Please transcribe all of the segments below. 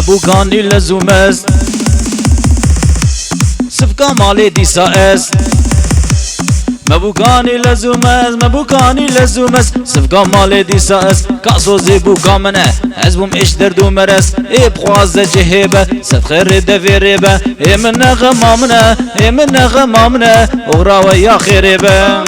مبوكاني لزومز سفكا مالي دي ساس مبوكاني لزومز مبوكاني لزومز سفكا مالي دي ساس كاسو زيبو كامنه حزبهم ايش دردو مرس اي بخواز جهيبه ستخير دفي ريبه اي من غمامنه اي من غمامنه اغرا ويا خيريبه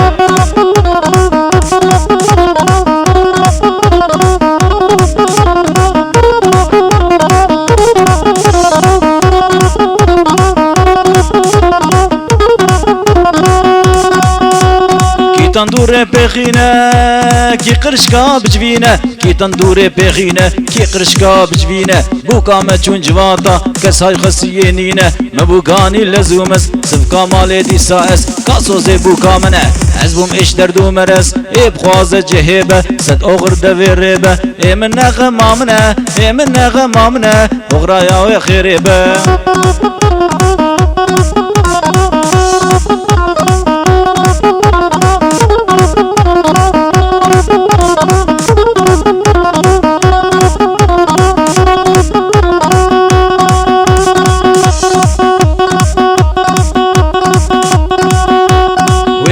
تندور بخينه كي قرشكا بجبينه كي تندور بخينه كي قرشكا بجبينه بوكا ما تشون جواتا كساي خسيينينه مبوكاني لزومس سفكا مالي دي ساس كاسو زي بوكا منه حزبهم ايش دردو مرس اي بخواز جهيبه ست اغر دفي ريبه اي من غمامنه اي من غمامنه اغرا يا وي خيريبه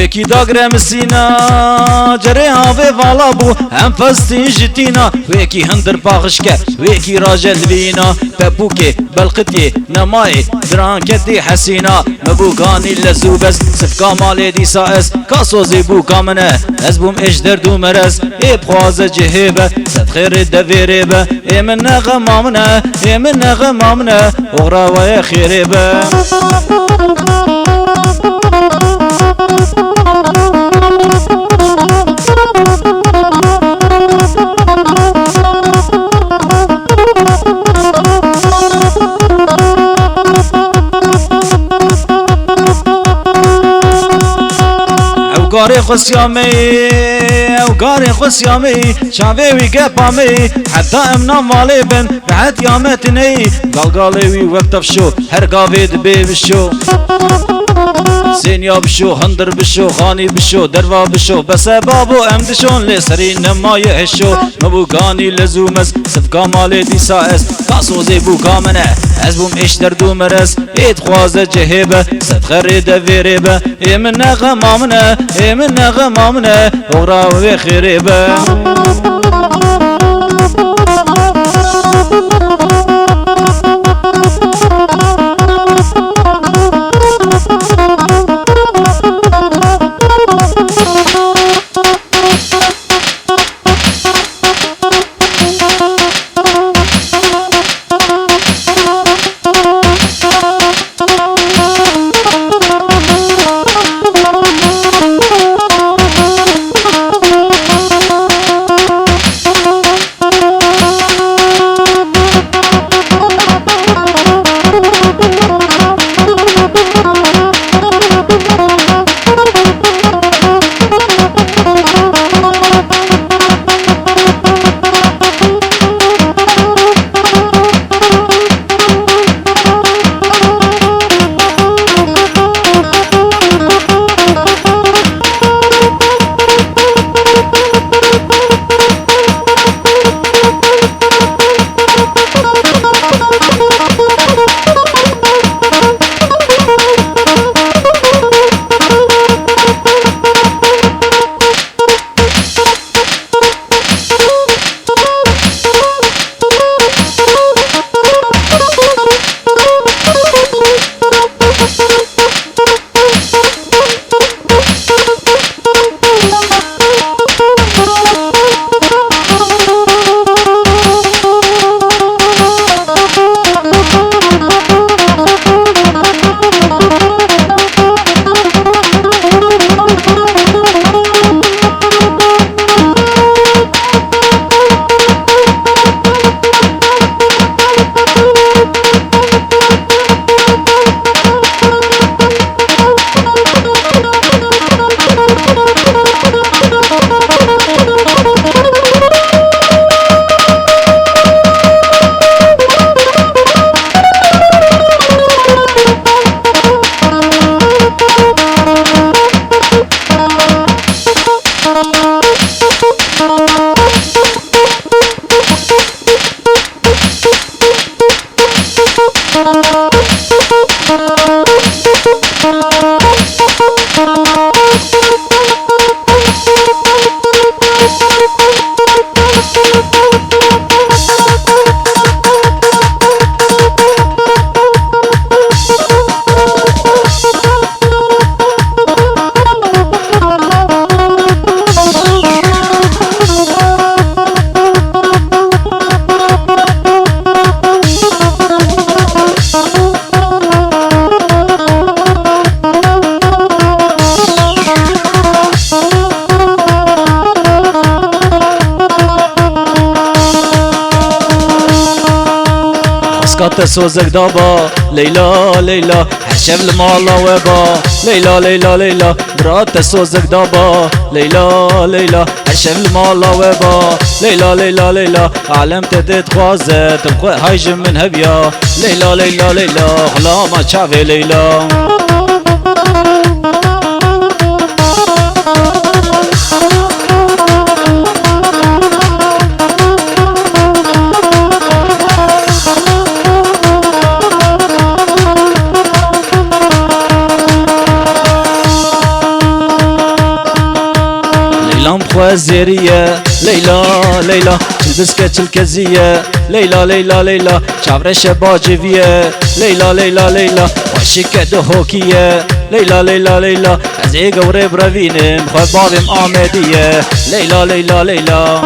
ويكي داغرة مسينا جري هافي والا بو هم فستين جتينا ويكي هندر باغشكه ويكي راجل بينا بابوكي بلقتي نماي درانكتي حسينا مبوكاني لزوبس سفكا مالي دي ساس كاسو زيبو كامنه ازبوم ايش دردو مرس اي بخواز جهيبه ستخير دفي ريبه اي من غمامنه اي من غمامنه اغرا ويا خيريبه وقاري خسيامي وقاري خسيامي شافي ويقبامي حتى امنا مالي بن بعد يامتني قالقالي وي وقت بشو هرقافي دبي بشو سينيا بشو هندر بشو خاني بشو دروا بشو بس بابو امدشون لسرين نما يهشو مبوكاني لزومس سفكا مالي دي ساس كاسو زيبو كامنه حزبهم ايش دردو مرس ايد خوازه جهيبه ستخري دفي ريبه اي من غمامنه اي من غمامنه اغرا وي خيريبه اسكات سوزك دابا ليلى ليلى حشم المالا وبا ليلى ليلى ليلى برات سوزك دابا ليلى ليلى حشم المالا وبا ليلى ليلى ليلى عالم تدت خوازت بخو هايجم من هبيا ليلى ليلى ليلى غلاما شافي ليلى خوازيرية ليلى ليلى تلبس الكزية ليلى ليلى ليلى شعر شباجيفية ليلى ليلى ليلى وشكة دهوكية ليلى ليلى ليلى عزيق وريب رافينم خبابم آمدية ليلى ليلى ليلى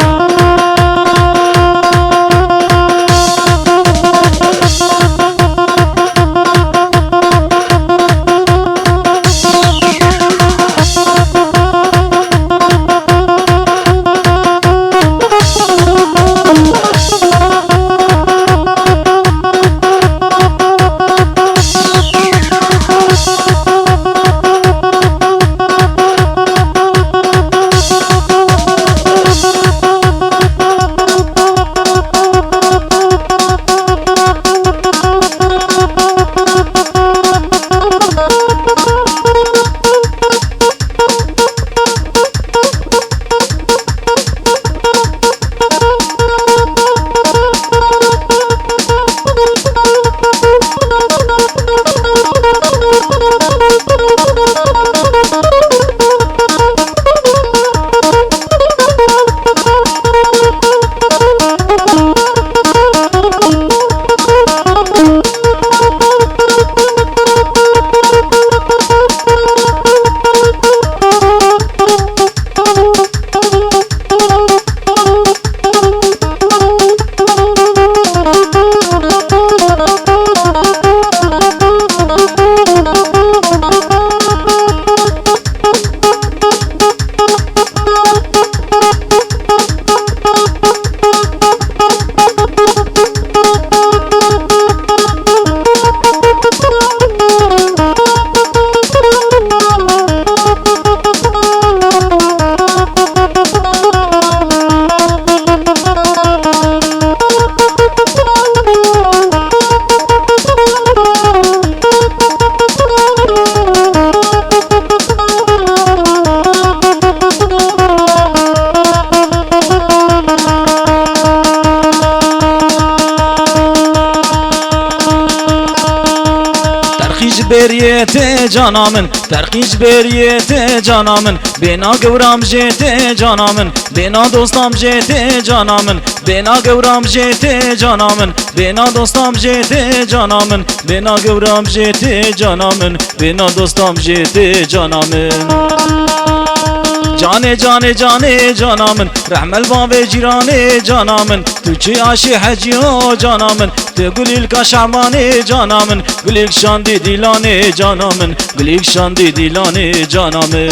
بريت جانا من ترقيج بريت جانا من بينا قورام جيت جانا من بينا دوستام جيت جانا من بينا قورام جيت جانا من بينا دوستام جيت جانا من بينا قورام جيت جانا من بينا دوستام جيت جانا من جاني جاني جاني جانا من رحم الباب جيراني جانا من تجي عاشي حجيو جانا من تقولي لك شعباني جانا من قولي لك شاندي ديلاني جانا من قولي لك شاندي ديلاني جانا من